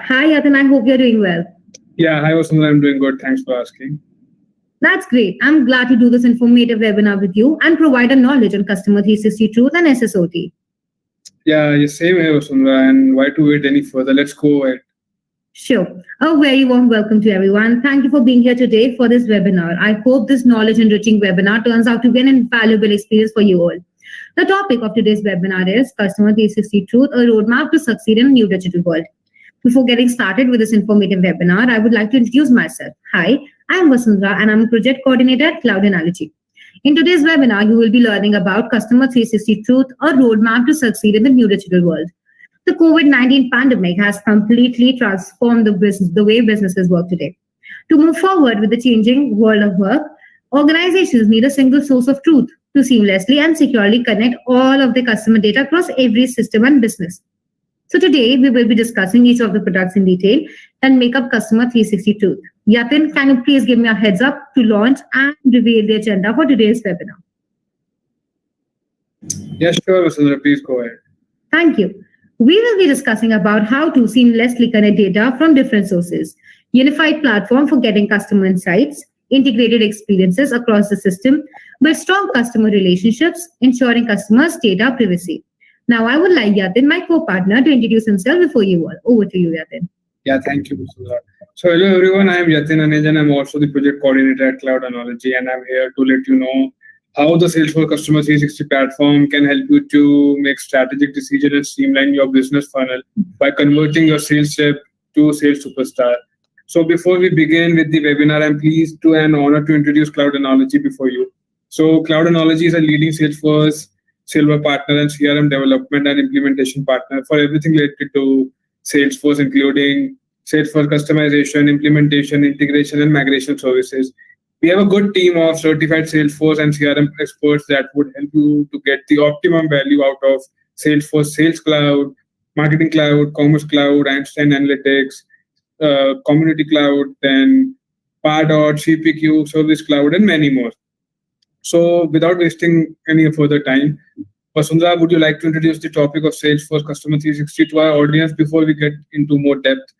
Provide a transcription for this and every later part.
Hi, Yatan. I hope you're doing well. Yeah, hi Vasudha, I'm doing good. Thanks for asking. That's great. I'm glad to do this informative webinar with you and provide a knowledge on Customer 360 Truth and SSOT. Yeah, same here, Vasudha. And why to wait any further? Let's go ahead. Sure. A very warm welcome to everyone. Thank you for being here today for this webinar. I hope this knowledge enriching webinar turns out to be an invaluable experience for you all. The topic of today's webinar is Customer 360 Truth, a roadmap to succeed in a new digital world. Before getting started with this informative webinar, I would like to introduce myself. Hi, I'm Vasundhara and I'm a project coordinator at Cloud Analogy. In today's webinar, you will be learning about Customer 360 Truth, a roadmap to succeed in the new digital world. The COVID-19 pandemic has completely transformed the way businesses work today. To move forward with the changing world of work, organizations need a single source of truth to seamlessly and securely connect all of their customer data across every system and business. So today we will be discussing each of the products in detail and make up Customer 360 Truth. Yatin, can you please give me a heads up to launch and reveal the agenda for today's webinar? Yeah, sure, Vasudha. Please go ahead. Thank you. We will be discussing about how to seamlessly connect data from different sources, unified platform for getting customer insights, integrated experiences across the system, build strong customer relationships, ensuring customers' data privacy. Now, I would like Yatin, my co-partner, to introduce himself before you all. Over to you, Yatin. Yeah, thank you, Vasudha. So, hello everyone. I am Yatin Anejan. I'm also the project coordinator at Cloud Analogy, and I'm here to let you know how the Salesforce Customer 360 platform can help you to make strategic decisions and streamline your business funnel by converting your sales rep to sales superstar. So before we begin with the webinar, I'm pleased to and honored to introduce Cloud Analogy before you. So Cloud Analogy is a leading Salesforce Silver partner and CRM development and implementation partner for everything related to Salesforce, including Salesforce customization, implementation, integration, and migration services. We have a good team of certified Salesforce and CRM experts that would help you to get the optimum value out of Salesforce Sales Cloud, Marketing Cloud, Commerce Cloud, Einstein Analytics, Community Cloud, then Pardot, CPQ, Service Cloud, and many more. So without wasting any further time, Vasundhara, would you like to introduce the topic of Salesforce Customer 360 to our audience before we get into more depth?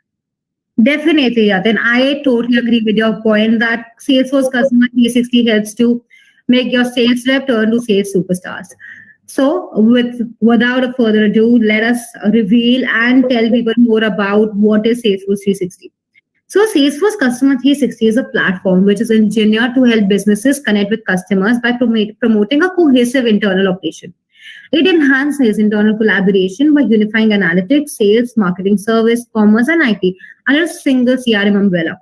Definitely, Yatin. I totally agree with your point that Salesforce Customer 360 helps to make your sales rep turn to sales superstars. So without a further ado, let us reveal and tell people more about what is Salesforce 360. So Salesforce Customer 360 is a platform which is engineered to help businesses connect with customers by promoting a cohesive internal operation. It enhances internal collaboration by unifying analytics, sales, marketing, service, commerce, and IT under a single CRM umbrella,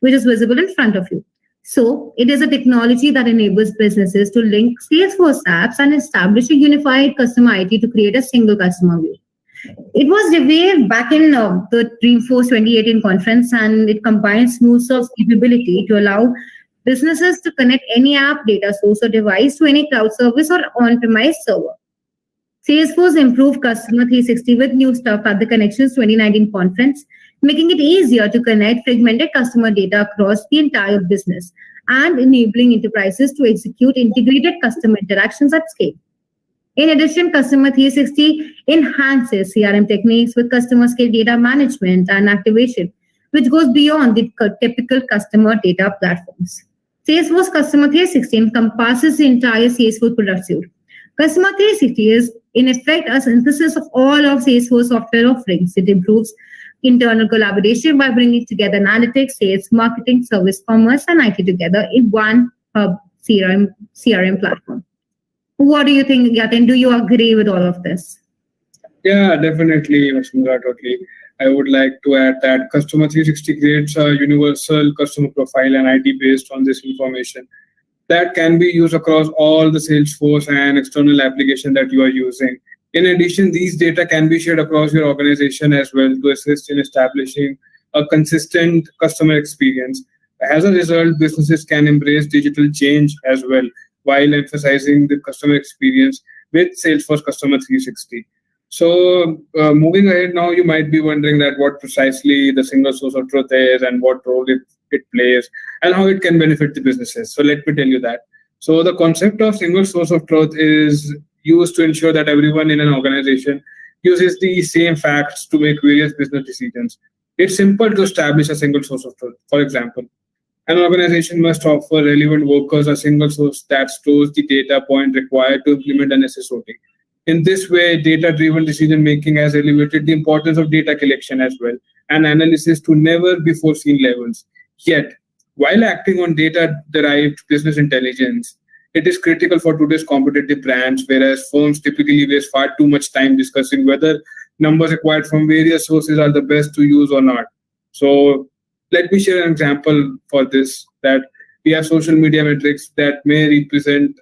which is visible in front of you. So it is a technology that enables businesses to link Salesforce apps and establish a unified customer ID to create a single customer view. It was revealed back in the Dreamforce 2018 conference, and it combines MuleSoft's capability to allow businesses to connect any app, data source, or device to any cloud service or on-premise server. Salesforce improved Customer 360 with new stuff at the Connections 2019 conference, making it easier to connect fragmented customer data across the entire business and enabling enterprises to execute integrated customer interactions at scale. In addition, Customer 360 enhances CRM techniques with customer scale data management and activation, which goes beyond the typical customer data platforms. Salesforce Customer 360 encompasses the entire Salesforce product suite. Customer 360 is, in effect, a synthesis of all of Salesforce software offerings. It improves internal collaboration by bringing together analytics, sales, marketing, service, commerce, and IT together in one hub CRM platform. What do you think, Yatin? Do you agree with all of this? Yeah, definitely, Vasundhara, totally. I would like to add that Customer 360 creates a universal customer profile and ID based on this information that can be used across all the Salesforce and external application that you are using. In addition, these data can be shared across your organization as well to assist in establishing a consistent customer experience. As a result, businesses can embrace digital change as well while emphasizing the customer experience with Salesforce Customer 360. So, moving ahead now, you might be wondering that what precisely the single source of truth is and what role it plays and how it can benefit the businesses. So, let me tell you that. So, the concept of single source of truth is used to ensure that everyone in an organization uses the same facts to make various business decisions. It's simple to establish a single source of truth. For example, an organization must offer relevant workers a single source that stores the data point required to implement an SSOT. In this way, data-driven decision-making has elevated the importance of data collection as well and analysis to never before seen levels. Yet, while acting on data-derived business intelligence, it is critical for today's competitive brands, whereas firms typically waste far too much time discussing whether numbers acquired from various sources are the best to use or not. So let me share an example for this, that we have social media metrics that may represent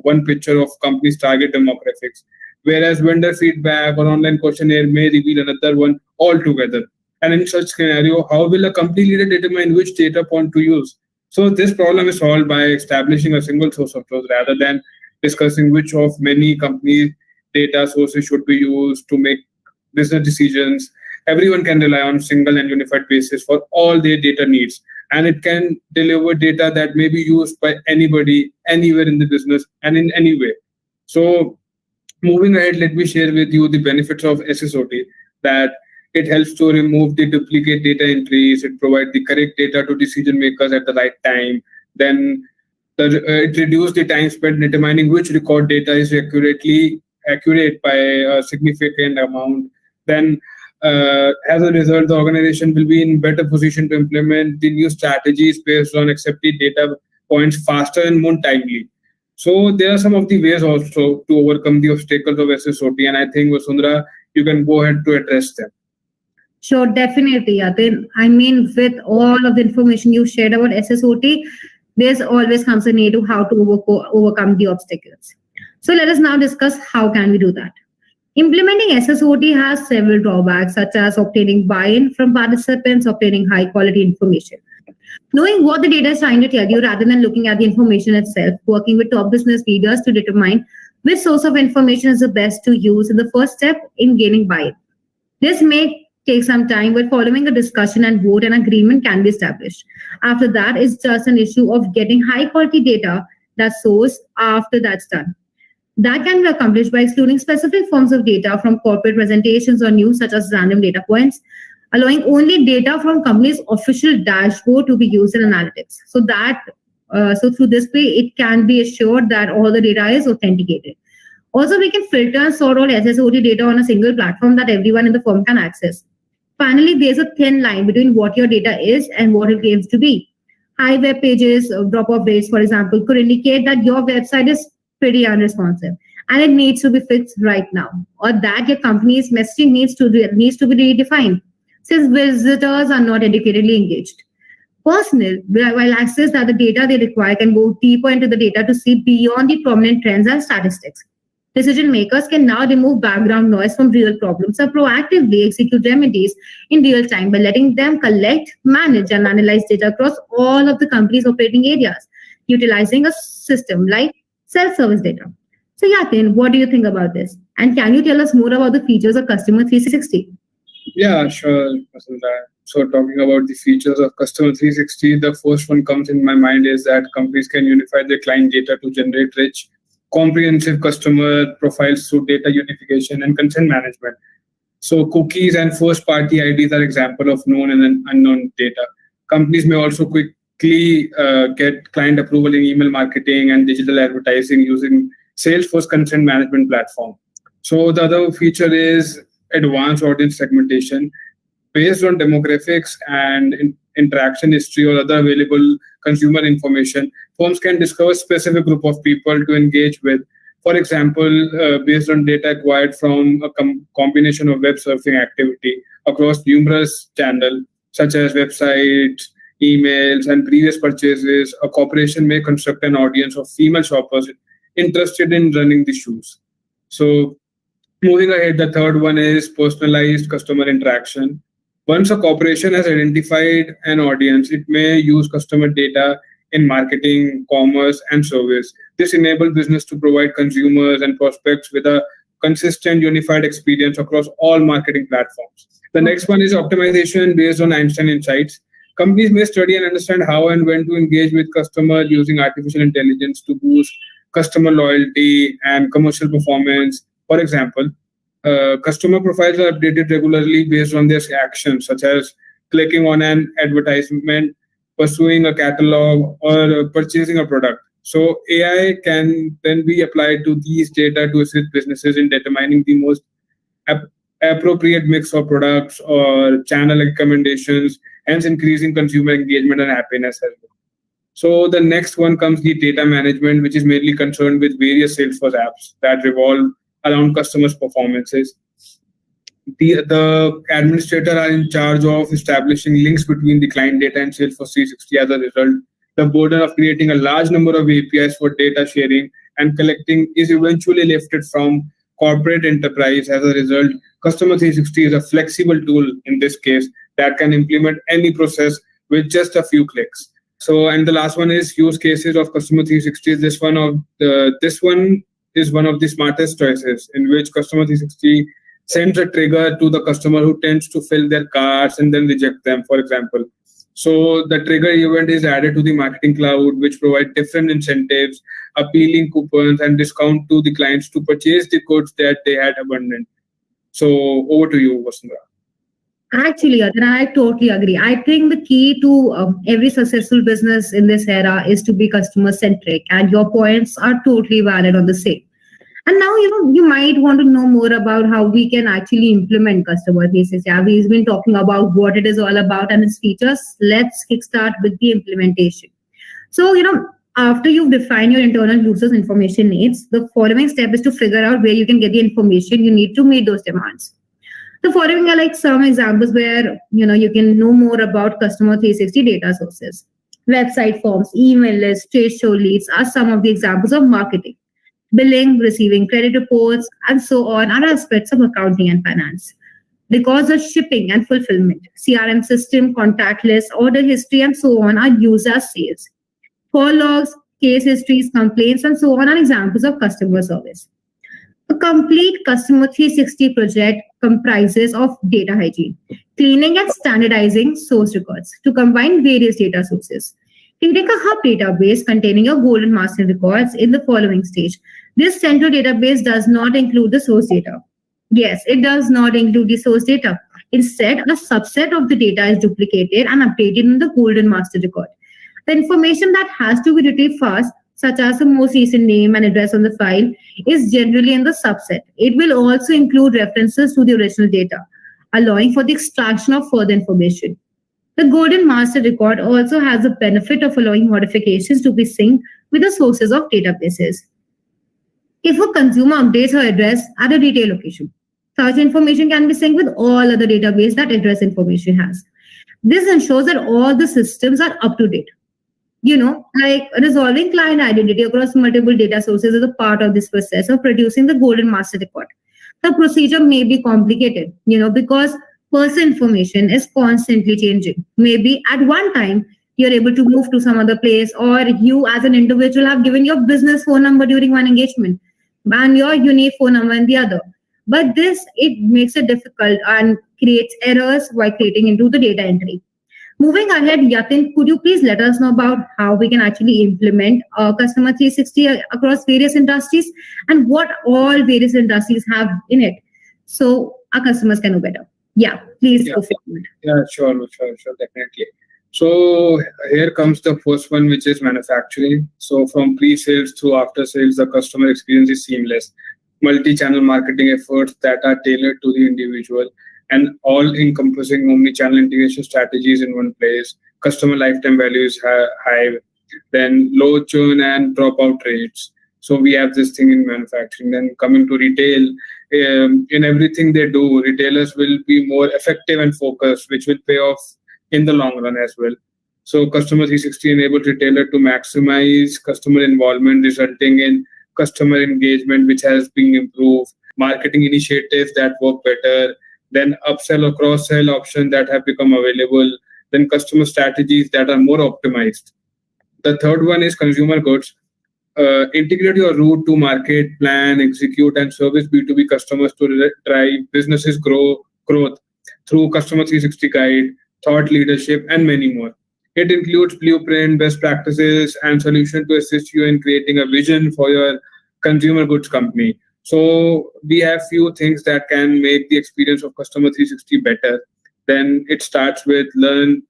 one picture of company's target demographics, whereas vendor feedback or online questionnaire may reveal another one altogether. And in such scenario, how will a company leader determine which data point to use? So this problem is solved by establishing a single source of truth rather than discussing which of many company data sources should be used to make business decisions. Everyone can rely on single and unified basis for all their data needs, and it can deliver data that may be used by anybody, anywhere in the business, and in any way. So, moving ahead, let me share with you the benefits of SSOT. That it helps to remove the duplicate data entries. It provides the correct data to decision makers at the right time. Then it reduces the time spent determining which record data is accurate by a significant amount. Then as a result, the organization will be in better position to implement the new strategies based on accepted data points faster and more timely. So there are some of the ways also to overcome the obstacles of SSOT, and I think Vasundhara, you can go ahead to address them. Sure, definitely. Yatin. I mean, with all of the information you shared about SSOT, there's always comes a need to how to overcome the obstacles. So let us now discuss how can we do that. Implementing SSOT has several drawbacks, such as obtaining buy-in from participants, obtaining high-quality information. Knowing what the data is trying to tell you rather than looking at the information itself, working with top business leaders to determine which source of information is the best to use in the first step in gaining buy-in. This may take some time, but following a discussion and vote, an agreement can be established. After that, it's just an issue of getting high-quality data that source after that's done. That can be accomplished by excluding specific forms of data from corporate presentations or news, such as random data points, allowing only data from company's official dashboard to be used in analytics. So through this way, it can be assured that all the data is authenticated. Also, we can filter and sort all SSOT data on a single platform that everyone in the firm can access. Finally, there's a thin line between what your data is and what it claims to be. High web pages, drop-off rates, for example, could indicate that your website is pretty unresponsive and it needs to be fixed right now, or that your company's messaging needs to be redefined since visitors are not educatedly engaged. Personnel will access that the data they require can go deeper into the data to see beyond the prominent trends and statistics. Decision makers can now remove background noise from real problems and proactively execute remedies in real time by letting them collect, manage, and analyze data across all of the company's operating areas, utilizing a system like self-service data. So, Yatin, what do you think about this? And can you tell us more about the features of Customer 360? Yeah, sure, Vasundhara. So talking about the features of Customer 360, the first one comes in my mind is that companies can unify their client data to generate rich, comprehensive customer profiles through data unification and consent management. So cookies and first-party IDs are example of known and unknown data. Companies may also quickly get client approval in email marketing and digital advertising using Salesforce consent management platform. So the other feature is advanced audience segmentation. Based on demographics and interaction history or other available consumer information, firms can discover a specific group of people to engage with. For example, based on data acquired from a combination of web surfing activity across numerous channels, such as websites, emails, and previous purchases, a corporation may construct an audience of female shoppers interested in running the shoes. So moving ahead, the third one is personalized customer interaction. Once a corporation has identified an audience, it may use customer data in marketing, commerce, and service. This enables business to provide consumers and prospects with a consistent, unified experience across all marketing platforms. The next one is optimization based on Einstein insights. Companies may study and understand how and when to engage with customers using artificial intelligence to boost customer loyalty and commercial performance. For example, customer profiles are updated regularly based on their actions, such as clicking on an advertisement, pursuing a catalog, or purchasing a product. So AI can then be applied to these data to assist businesses in determining the most ap- appropriate mix of products or channel recommendations, hence increasing consumer engagement and happiness as well. So the next one comes the data management, which is mainly concerned with various Salesforce apps that revolve around customers' performances. The administrator are in charge of establishing links between the client data and Salesforce 360. As a result, the burden of creating a large number of APIs for data sharing and collecting is eventually lifted from corporate enterprise. As a result, Customer 360 is a flexible tool in this case that can implement any process with just a few clicks. So, and the last one is use cases of Customer 360. This one is one of the smartest choices in which Customer 360 sends a trigger to the customer who tends to fill their carts and then reject them, for example. So the trigger event is added to the marketing cloud, which provide different incentives, appealing coupons, and discount to the clients to purchase the goods that they had abundant. So over to you, Vasundhara. Actually, Adhan, I totally agree. I think the key to every successful business in this era is to be customer centric, and your points are totally valid on the same. And now, you might want to know more about how we can actually implement customer 360. Yeah, we've been talking about what it is all about and its features. Let's kickstart with the implementation. So, after you've defined your internal users information needs, the following step is to figure out where you can get the information you need to meet those demands. The following are like some examples where you can know more about customer 360 data sources. Website forms, email lists, trade show leads are some of the examples of marketing. Billing, receiving credit reports, and so on are aspects of accounting and finance. Records of shipping and fulfillment, CRM system, contact list, order history, and so on are used as sales. Call logs, case histories, complaints, and so on are examples of customer service. A complete Customer 360 project comprises of data hygiene, cleaning and standardizing source records to combine various data sources. Creating a hub database containing your golden master records in the following stage. This central database does not include the source data. Yes, it does not include the source data. Instead, a subset of the data is duplicated and updated in the golden master record. The information that has to be retrieved fast, such as the most recent name and address on the file, is generally in the subset. It will also include references to the original data, allowing for the extraction of further information. The golden master record also has the benefit of allowing modifications to be synced with the sources of databases. If a consumer updates her address at a retail location, such information can be synced with all other databases that address information has. This ensures that all the systems are up to date. Like resolving client identity across multiple data sources is a part of this process of producing the golden master record. The procedure may be complicated, because personal information is constantly changing. Maybe at one time, you're able to move to some other place, or you as an individual have given your business phone number during one engagement and your unique phone number in the other. But it makes it difficult and creates errors while creating into the data entry. Moving ahead, Yatin, could you please let us know about how we can actually implement Customer 360 across various industries and what all various industries have in it so our customers can know better? Yeah, please go forward. Yeah, sure, definitely. So here comes the first one, which is manufacturing. So from pre-sales through after sales, the customer experience is seamless. Multi-channel marketing efforts that are tailored to the individual and all-encompassing omni-channel integration strategies in one place. Customer lifetime value is high. Then low churn and dropout rates. So we have this thing in manufacturing. Then coming to retail, in everything they do, retailers will be more effective and focused, which will pay off in the long run as well. So Customer 360 enables retailer to maximize customer involvement, resulting in customer engagement, which has been improved, marketing initiatives that work better, then upsell or cross-sell options that have become available, then customer strategies that are more optimized. The third one is consumer goods. Integrate your route to market, plan, execute, and service B2B customers to drive businesses growth through Customer 360 Guide, thought leadership, and many more. It includes blueprint, best practices, and solution to assist you in creating a vision for your consumer goods company. So we have few things that can make the experience of Customer 360 better. Then it starts with learn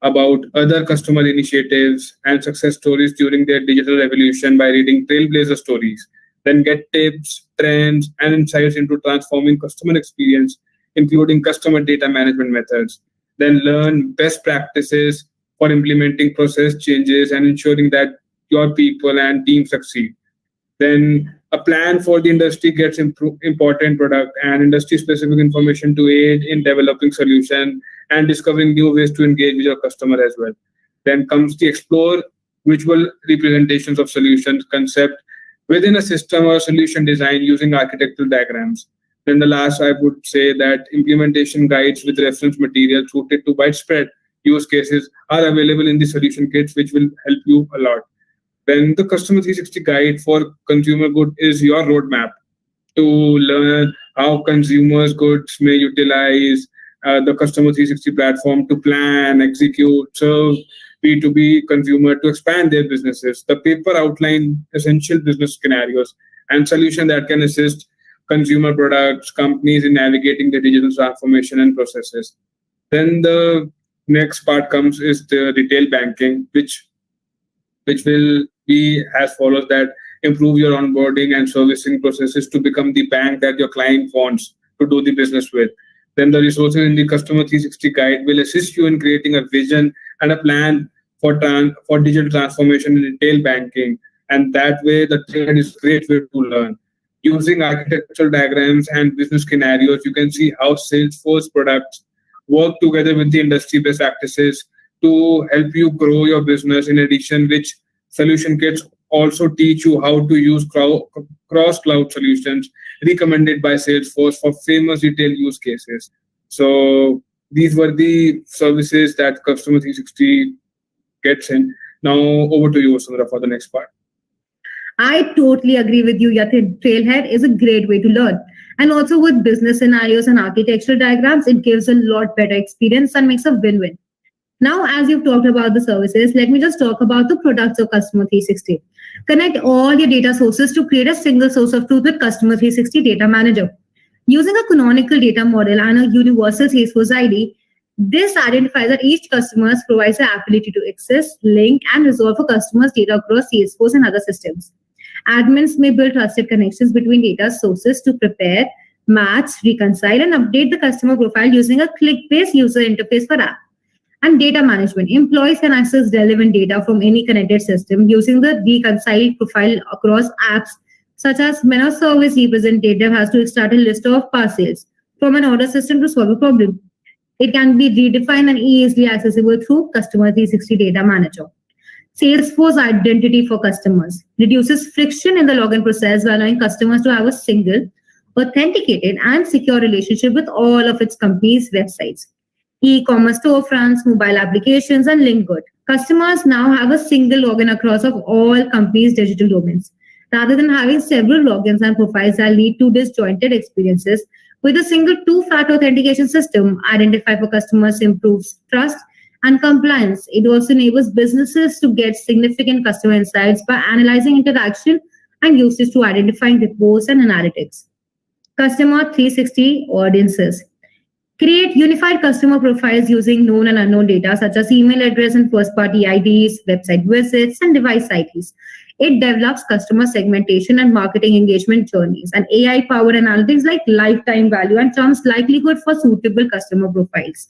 about other customer initiatives and success stories during their digital revolution by reading trailblazer stories. Then get tips, trends, and insights into transforming customer experience, including customer data management methods. Then learn best practices for implementing process changes and ensuring that your people and team succeed. Then a plan for the industry gets important product and industry specific information to aid in developing solution and discovering new ways to engage with your customer as well. Then comes the explore visual representations of solutions concept within a system or solution design using architectural diagrams. Then the last, I would say that implementation guides with reference material suited to widespread use cases are available in the solution kits, which will help you a lot. Then the Customer 360 Guide for consumer good is your roadmap to learn how consumers goods may utilize the Customer 360 platform to plan, execute, serve B2B consumer to expand their businesses. The paper outline essential business scenarios and solutions that can assist consumer products companies in navigating the digital transformation and processes. Then the next part comes is the retail banking, which will be as follows: that improve your onboarding and servicing processes to become the bank that your client wants to do the business with. Then the resources in the Customer 360 Guide will assist you in creating a vision and a plan for digital transformation in retail banking. And that way, the trend is a great way to learn. Using architectural diagrams and business scenarios, you can see how Salesforce products work together with the industry best practices to help you grow your business. In addition, which solution kits also teach you how to use cross-cloud solutions recommended by Salesforce for famous retail use cases. So these were the services that Customer 360 gets in. Now over to you, Sandra, for the next part. I totally agree with you, Yatin. Trailhead is a great way to learn. And also with business scenarios and architectural diagrams, it gives a lot better experience and makes a win-win. Now, as you've talked about the services, let me just talk about the products of Customer 360. Connect all your data sources to create a single source of truth with Customer 360 Data Manager. Using a canonical data model and a universal Salesforce ID, this identifies that each customer provides the ability to access, link, and resolve a customer's data across Salesforce and other systems. Admins may build trusted connections between data sources to prepare, match, reconcile, and update the customer profile using a click-based user interface for app. And data management. Employees can access relevant data from any connected system using the reconciled profile across apps, such as when a service representative has to extract a list of parcels from an order system to solve a problem. It can be redefined and easily accessible through Customer 360 Data Manager. Salesforce Identity for customers reduces friction in the login process by allowing customers to have a single, authenticated, and secure relationship with all of its company's websites, e-commerce storefronts, mobile applications, and linked good. Customers now have a single login across of all companies' digital domains, rather than having several logins and profiles that lead to disjointed experiences. With a single two-factor authentication system, Identify for customers improves trust and compliance. It also enables businesses to get significant customer insights by analyzing interaction and usage to identifying reports and analytics. Customer 360 audiences. Create unified customer profiles using known and unknown data such as email address and first-party IDs, website visits, and device IDs. It develops customer segmentation and marketing engagement journeys and AI-powered analytics like lifetime value and terms likelihood for suitable customer profiles.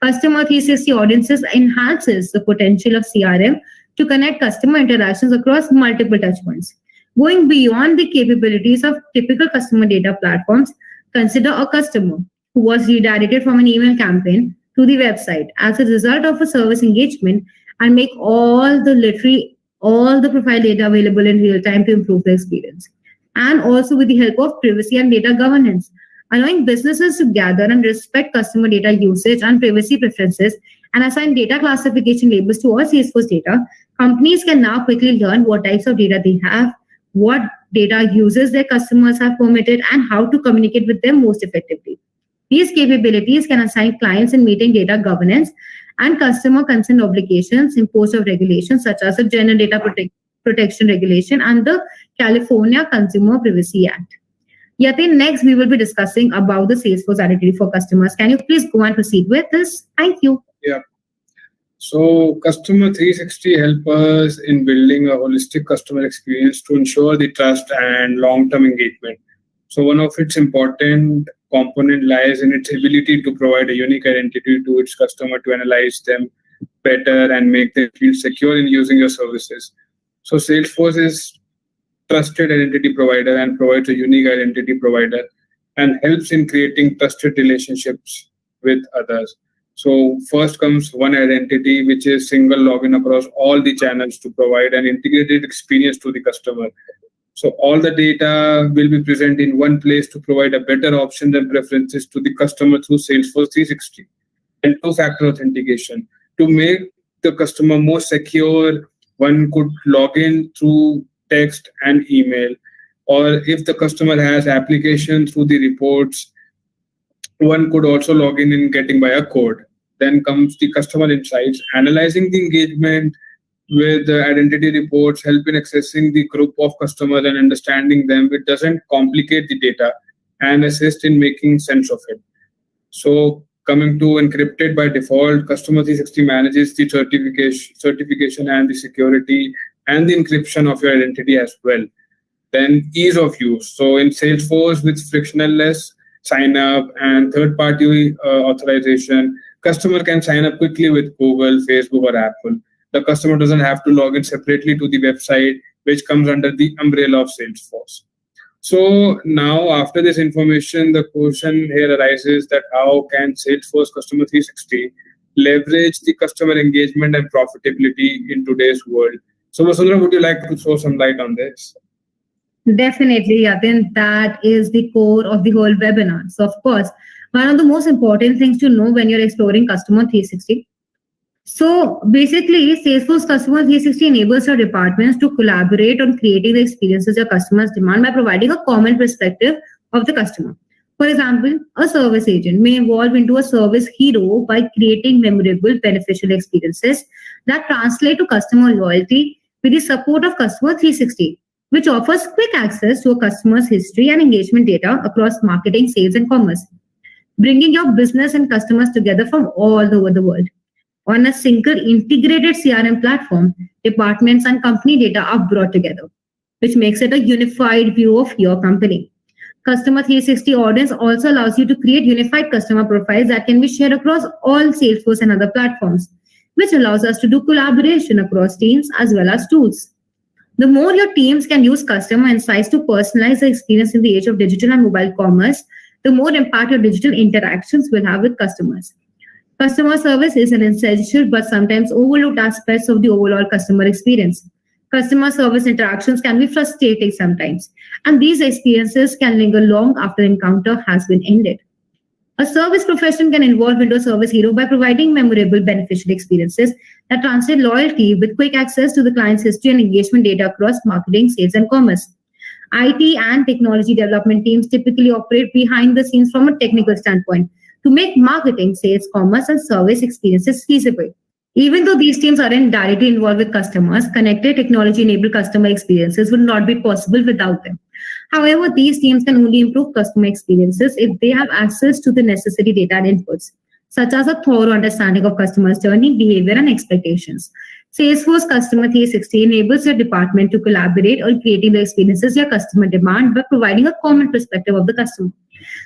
Customer 360 audiences enhances the potential of CRM to connect customer interactions across multiple touchpoints. Going beyond the capabilities of typical customer data platforms, consider a customer who was redirected from an email campaign to the website as a result of a service engagement and make all the profile data available in real time to improve the experience. And also with the help of privacy and data governance. allowing businesses to gather and respect customer data usage and privacy preferences and assign data classification labels to all Salesforce data. Companies can now quickly learn what types of data they have, what data uses their customers have permitted, and how to communicate with them most effectively. These capabilities can assign clients in meeting data governance and customer consent obligations imposed of regulations such as the General Protection Regulation and the California Consumer Privacy Act. Yatin, next we will be discussing about the Salesforce Identity for customers. Can you please go and proceed with this? Thank you. Yeah. So Customer 360 help us in building a holistic customer experience to ensure the trust and long-term engagement. So one of its important component lies in its ability to provide a unique identity to its customer to analyze them better and make them feel secure in using your services. So Salesforce is trusted identity provider and provides a unique identity provider and helps in creating trusted relationships with others. So first comes one identity, which is single login across all the channels to provide an integrated experience to the customer. So all the data will be present in one place to provide a better options and preferences to the customer through Salesforce 360 and two-factor authentication. To make the customer more secure, one could log in through text and email, or if the customer has application through the reports, one could also log in and getting by a code. Then comes the customer insights, analyzing the engagement with the identity reports, help in accessing the group of customers and understanding them. It doesn't complicate the data and assist in making sense of it. So coming to encrypted by default, Customer 360 manages the certification and the security and the encryption of your identity as well. Then ease of use. So in Salesforce, with frictionless sign up and third-party authorization, customer can sign up quickly with Google, Facebook, or Apple. The customer doesn't have to log in separately to the website, which comes under the umbrella of Salesforce. So now, after this information, the question here arises that how can Salesforce Customer 360 leverage the customer engagement and profitability in today's world? So Vasundhara, would you like to throw some light on this? Definitely, Yatin. That is the core of the whole webinar. So, of course, one of the most important things to know when you're exploring Customer 360. So, basically, Salesforce Customer 360 enables your departments to collaborate on creating the experiences your customers demand by providing a common perspective of the customer. For example, a service agent may evolve into a service hero by creating memorable, beneficial experiences that translate to customer loyalty with the support of Customer 360, which offers quick access to a customer's history and engagement data across marketing, sales, and commerce, bringing your business and customers together from all over the world. On a single integrated CRM platform, departments and company data are brought together, which makes it a unified view of your company. Customer 360 Audience also allows you to create unified customer profiles that can be shared across all Salesforce and other platforms, which allows us to do collaboration across teams as well as tools. The more your teams can use customer insights to personalize the experience in the age of digital and mobile commerce, the more impact your digital interactions will have with customers. Customer service is an essential but sometimes overlooked aspect of the overall customer experience. Customer service interactions can be frustrating sometimes, and these experiences can linger long after the encounter has been ended. A service profession can evolve into a service hero by providing memorable, beneficial experiences that translate loyalty with quick access to the client's history and engagement data across marketing, sales, and commerce. IT and technology development teams typically operate behind the scenes from a technical standpoint to make marketing, sales, commerce, and service experiences feasible. Even though these teams aren't directly involved with customers, connected technology-enabled customer experiences would not be possible without them. However, these teams can only improve customer experiences if they have access to the necessary data and inputs, such as a thorough understanding of customers' journey, behavior, and expectations. Salesforce Customer 360 enables your department to collaborate on creating the experiences your customer demand by providing a common perspective of the customer.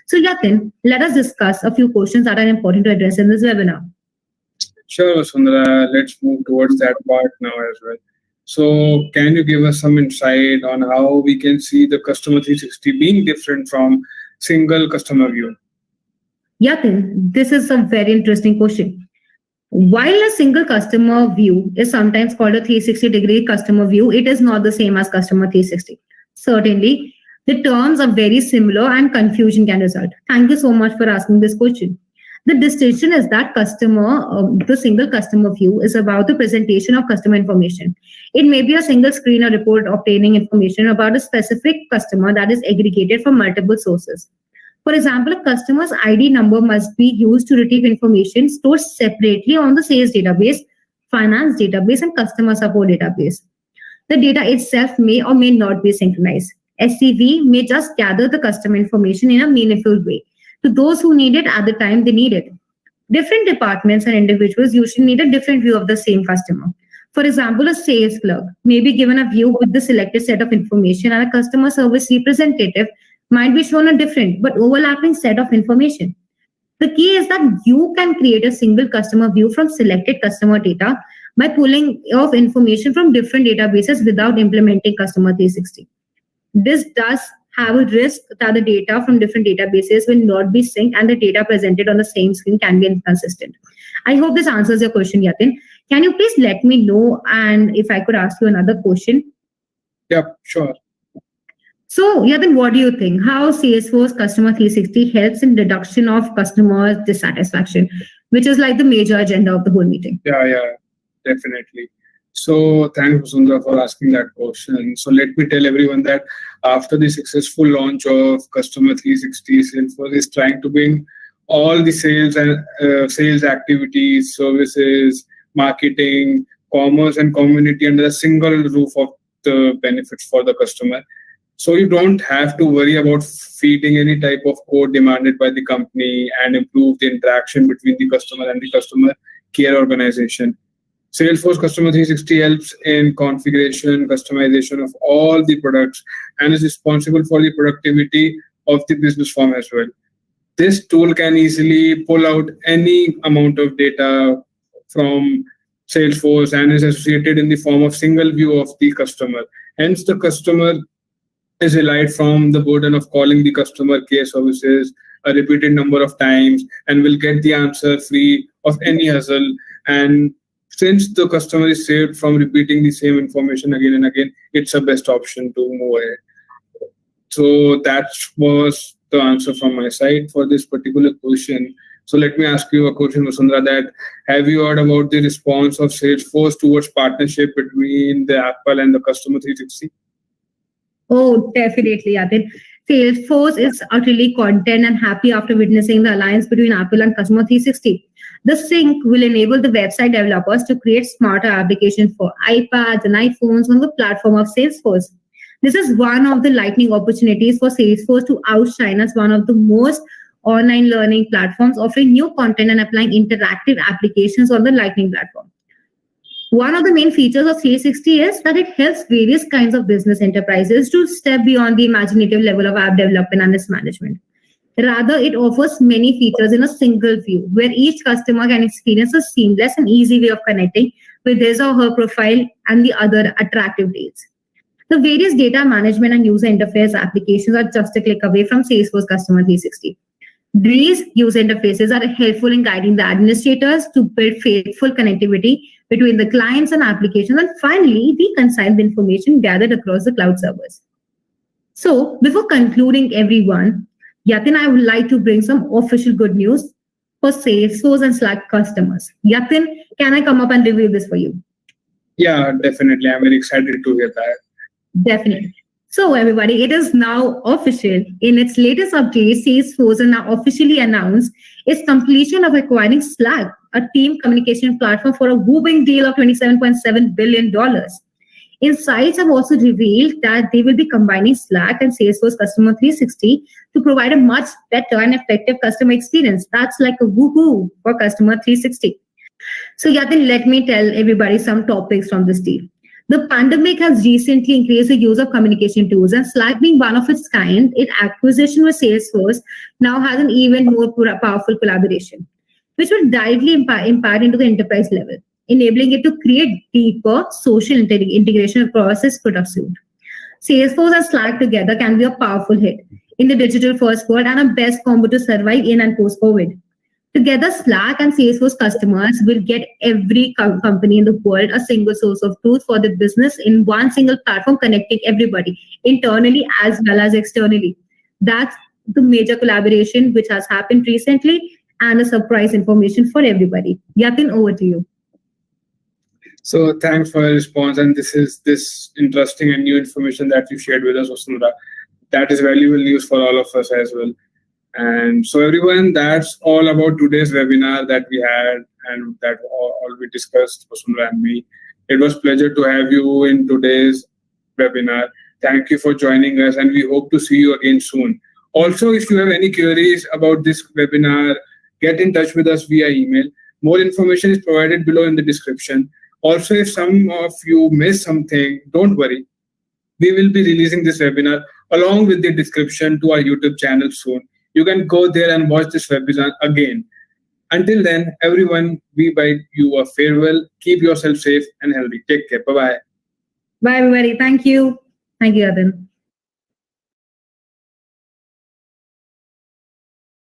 So, Yatin, let us discuss a few questions that are important to address in this webinar. Sure, Vasundhara. Let's move towards that part now as well. So can you give us some insight on how we can see the Customer 360 being different from single customer view? Yatin, this is a very interesting question. While a single customer view is sometimes called a 360-degree customer view, it is not the same as Customer 360. Certainly, The terms are very similar and confusion can result. Thank you so much for asking this question. The distinction is that the single customer view is about the presentation of customer information. It may be a single screen or report obtaining information about a specific customer that is aggregated from multiple sources. For example, a customer's ID number must be used to retrieve information stored separately on the sales database, finance database, and customer support database. The data itself may or may not be synchronized. SCV may just gather the customer information in a meaningful way to those who need it at the time they need it. Different departments and individuals usually need a different view of the same customer. For example, a sales clerk may be given a view with the selected set of information, and a customer service representative might be shown a different but overlapping set of information. The key is that you can create a single customer view from selected customer data by pulling off information from different databases without implementing Customer 360. This does have a risk that the data from different databases will not be synced and the data presented on the same screen can be inconsistent. I hope this answers your question, Yatin. Can you please let me know, and if I could ask you another question? Yep, sure. So, Yatin, what do you think? How Salesforce Customer 360 helps in reduction of customer dissatisfaction, which is like the major agenda of the whole meeting? Yeah, definitely. So thanks, Sundar, for asking that question. So let me tell everyone that after the successful launch of Customer 360, Salesforce is trying to bring all the sales and sales activities, services, marketing, commerce, and community under a single roof of the benefits for the customer. So you don't have to worry about feeding any type of code demanded by the company and improve the interaction between the customer and the customer care organization. Salesforce Customer 360 helps in configuration, customization of all the products, and is responsible for the productivity of the business form as well. This tool can easily pull out any amount of data from Salesforce and is associated in the form of single view of the customer. Hence, the customer is relied from the burden of calling the customer care services a repeated number of times and will get the answer free of any hassle. And since the customer is saved from repeating the same information again and again, it's a best option to move ahead. So that was the answer from my side for this particular question. So let me ask you a question, Vasundhara, that have you heard about the response of Salesforce towards partnership between the Apple and the Customer 360? Oh, definitely, Yatin. Salesforce is utterly content and happy after witnessing the alliance between Apple and Customer 360. The sync will enable the website developers to create smarter applications for iPads and iPhones on the platform of Salesforce. This is one of the lightning opportunities for Salesforce to outshine as one of the most online learning platforms, offering new content and applying interactive applications on the Lightning platform. One of the main features of 360 is that it helps various kinds of business enterprises to step beyond the imaginative level of app development and risk management. Rather, it offers many features in a single view, where each customer can experience a seamless and easy way of connecting with his or her profile and the other attractive deals. The various data management and user interface applications are just a click away from Salesforce Customer 360. These user interfaces are helpful in guiding the administrators to build faithful connectivity between the clients and applications, and finally, reconcile the information gathered across the cloud servers. So, before concluding, everyone, Yatin, I would like to bring some official good news for Salesforce and Slack customers. Yatin, can I come up and reveal this for you? Yeah, definitely. I'm very excited to hear that. Definitely. So, everybody, it is now official. In its latest update, Salesforce has now officially announced its completion of acquiring Slack, a team communication platform, for a whopping deal of $27.7 billion. Insights have also revealed that they will be combining Slack and Salesforce Customer 360 to provide a much better and effective customer experience. That's like a woohoo for Customer 360. So, Yatin, let me tell everybody some topics from this deal. The pandemic has recently increased the use of communication tools, and Slack, being one of its kind, its acquisition with Salesforce now has an even more powerful collaboration, which will directly impact into the enterprise level, enabling it to create deeper social integration across its product suite. Salesforce and Slack together can be a powerful hit in the digital first world and a best combo to survive in and post-COVID. Together, Slack and Salesforce customers will get every company in the world a single source of truth for the business in one single platform, connecting everybody internally as well as externally. That's the major collaboration which has happened recently, and a surprise information for everybody. Yatin, over to you. So thanks for your response, and this interesting and new information that you shared with us, Vasundhara. That is valuable news for all of us as well. And so everyone, that's all about today's webinar that we had and that all we discussed, Vasundhara and me. It was pleasure to have you in today's webinar. Thank you for joining us, and we hope to see you again soon. Also, if you have any queries about this webinar, get in touch with us via email. More information is provided below in the description. Also, if some of you missed something, don't worry. We will be releasing this webinar along with the description to our YouTube channel soon. You can go there and watch this webinar again. Until then, everyone, we bid you a farewell. Keep yourself safe and healthy. Take care. Bye-bye. Bye, everybody. Thank you. Thank you, Yatin.